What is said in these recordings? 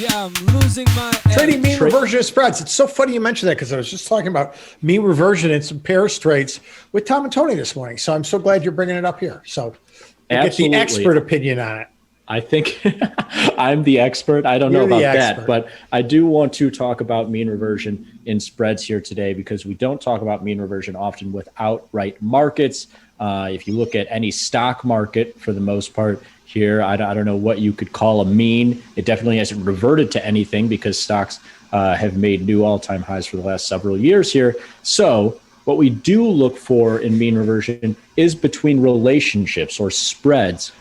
Yeah, I'm losing my Trading mean reversion of spreads. It's so funny you mentioned that because I was just talking about mean reversion and some pairs trades with Tom and Tony this morning. So I'm so glad you're bringing it up here. So we'll get the expert opinion on it. I think I'm the expert. I don't know about that, but I do want to talk about mean reversion in spreads here today because we don't talk about mean reversion often with outright markets. If you look at any stock market for the most part here, I don't know what you could call a mean. It definitely hasn't reverted to anything because stocks have made new all-time highs for the last several years here. So what we do look for in mean reversion is between relationships or spreads.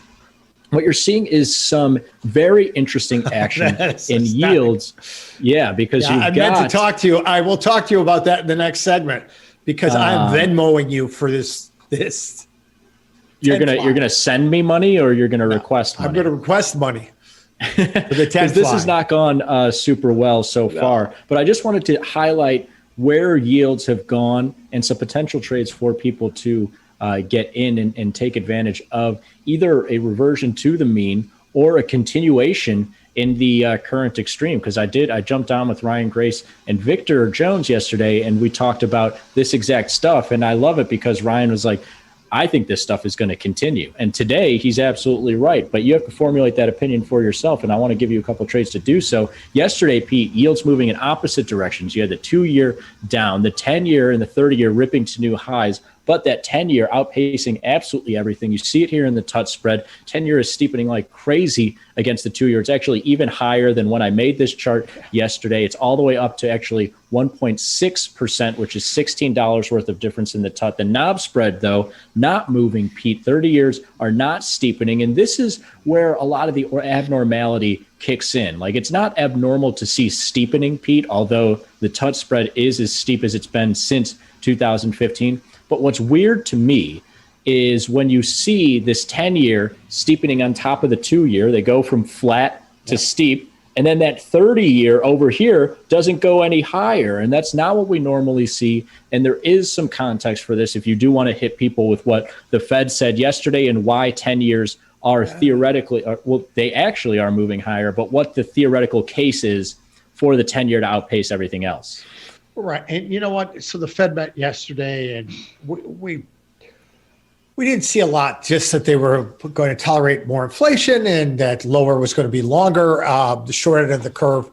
What you're seeing is some very interesting action in yields. Yeah, because I meant to talk to you. I will talk to you about that in the next segment because I'm Venmoing you for this. You're gonna send me money or you're gonna request money? I'm gonna request money. Because this has not gone super well so far. But I just wanted to highlight where yields have gone and some potential trades for people to get in and take advantage of either a reversion to the mean or a continuation in the current extreme. Because I jumped on with Ryan Grace and Victor Jones yesterday, and we talked about this exact stuff. And I love it because Ryan was like, I think this stuff is going to continue. And today he's absolutely right, but you have to formulate that opinion for yourself. And I want to give you a couple of trades to do so. Yesterday, Pete, yields moving in opposite directions. You had the 2-year down, the 10-year and the 30-year ripping to new highs, but that 10-year outpacing absolutely everything. You see it here in the TUT spread. 10-year is steepening like crazy against the 2-year. It's actually even higher than when I made this chart yesterday. It's all the way up to actually 1.6%, which is $16 worth of difference in the TUT. The NOB spread, though, not moving, Pete. 30 years are not steepening. And this is where a lot of the abnormality kicks in. Like, it's not abnormal to see steepening, Pete, although the TUT spread is as steep as it's been since 2015. But what's weird to me is when you see this 10-year steepening on top of the 2-year, they go from flat to steep, and then that 30-year over here doesn't go any higher. And that's not what we normally see. And there is some context for this if you do want to hit people with what the Fed said yesterday and why 10 years are theoretically, well, they actually are moving higher, but what the theoretical case is for the 10-year to outpace everything else. Right. And you know what? So the Fed met yesterday and we didn't see a lot, just that they were going to tolerate more inflation and that lower was going to be longer. The short end of the curve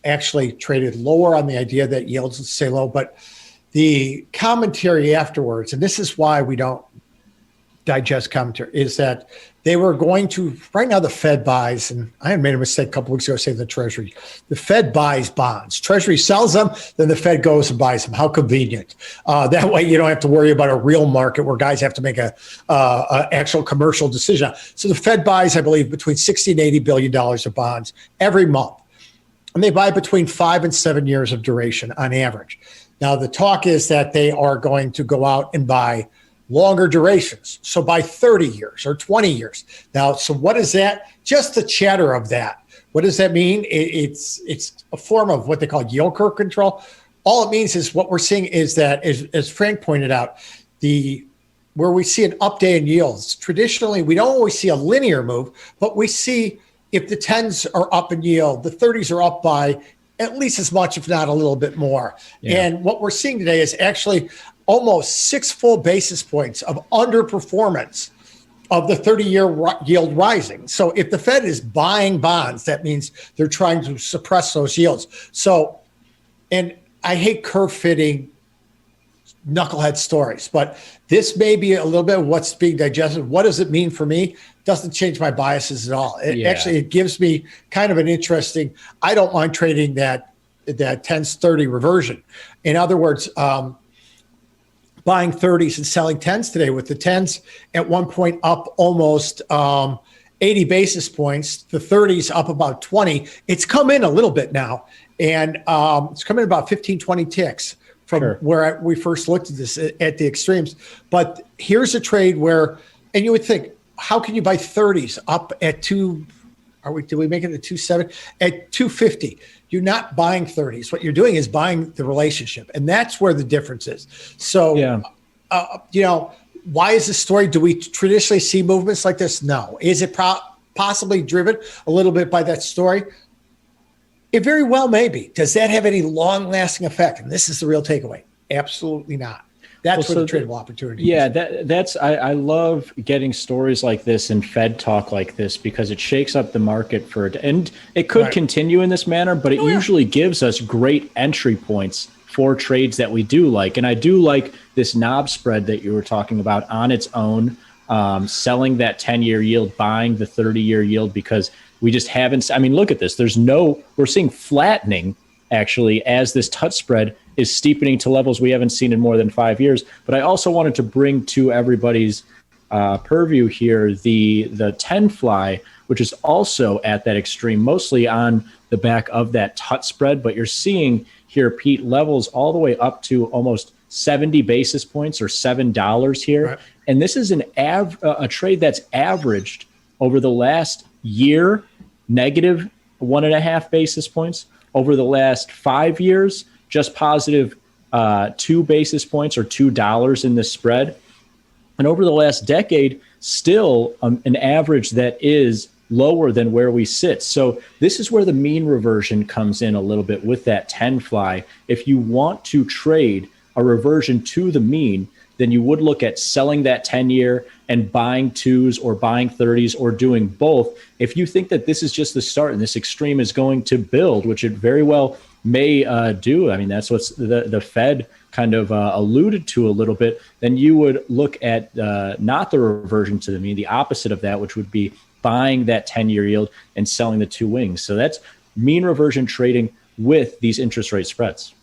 actually traded lower on the idea that yields would stay low. But the commentary afterwards, and this is why we don't digest commentary, is that they were going to, right now the Fed buys, and I had made a mistake a couple weeks ago saying the Treasury. The Fed buys bonds. Treasury sells them, then the Fed goes and buys them. How convenient. That way you don't have to worry about a real market where guys have to make a actual commercial decision. So the Fed buys, I believe, between $60 and $80 billion of bonds every month. And they buy between 5 and 7 years of duration on average. Now the talk is that they are going to go out and buy longer durations. So by 30 years or 20 years. Now, so what is that? Just the chatter of that. What does that mean? It's a form of what they call yield curve control. All it means is what we're seeing is that, as Frank pointed out, where we see an update in yields, traditionally, we don't always see a linear move, but we see if the 10s are up in yield, the 30s are up by at least as much, if not a little bit more. Yeah. And what we're seeing today is actually almost 6 full basis points of underperformance of the 30-year yield rising. So if the Fed is buying bonds, that means they're trying to suppress those yields. So, and I hate curve fitting knucklehead stories, but this may be a little bit of what's being digested. What does it mean for me? Doesn't change my biases at all. Actually, it gives me kind of an interesting, I don't mind trading that 10s 30 reversion. In other words, buying 30s and selling 10s today, with the 10s at one point up almost 80 basis points, the 30s up about 20. It's come in a little bit now, and it's come in about 15, 20 ticks from where we first looked at this at the extremes. But here's a trade where, and you would think, how can you buy 30s up at did we make it at 270? At 250? You're not buying 30s. What you're doing is buying the relationship. And that's where the difference is. So, why is this story? Do we traditionally see movements like this? No. Is it possibly driven a little bit by that story? It very well may be. Does that have any long-lasting effect? And this is the real takeaway. Absolutely not. That's where the tradable opportunity is. I love getting stories like this and Fed talk like this because it shakes up the market for it. And it could continue in this manner, but it usually gives us great entry points for trades that we do like. And I do like this knob spread that you were talking about on its own, selling that 10-year yield, buying the 30-year yield, because we just haven't. I mean, look at this. We're seeing flattening actually as this TUT spread is steepening to levels we haven't seen in more than 5 years. But I also wanted to bring to everybody's purview here the 10 fly, which is also at that extreme, mostly on the back of that TUT spread. But you're seeing here, Pete, levels all the way up to almost 70 basis points or $7 here. Right. And this is a trade that's averaged over the last year, negative 1.5 basis points. Over the last 5 years, just positive 2 basis points or $2 in the spread. And over the last decade, still an average that is lower than where we sit. So this is where the mean reversion comes in a little bit with that 10 fly. If you want to trade a reversion to the mean, then you would look at selling that 10-year and buying 2s or buying 30s or doing both. If you think that this is just the start and this extreme is going to build, which it very well may do, I mean, that's what the Fed kind of alluded to a little bit, then you would look at not the reversion to the mean, the opposite of that, which would be buying that 10-year yield and selling the 2 wings. So that's mean reversion trading with these interest rate spreads.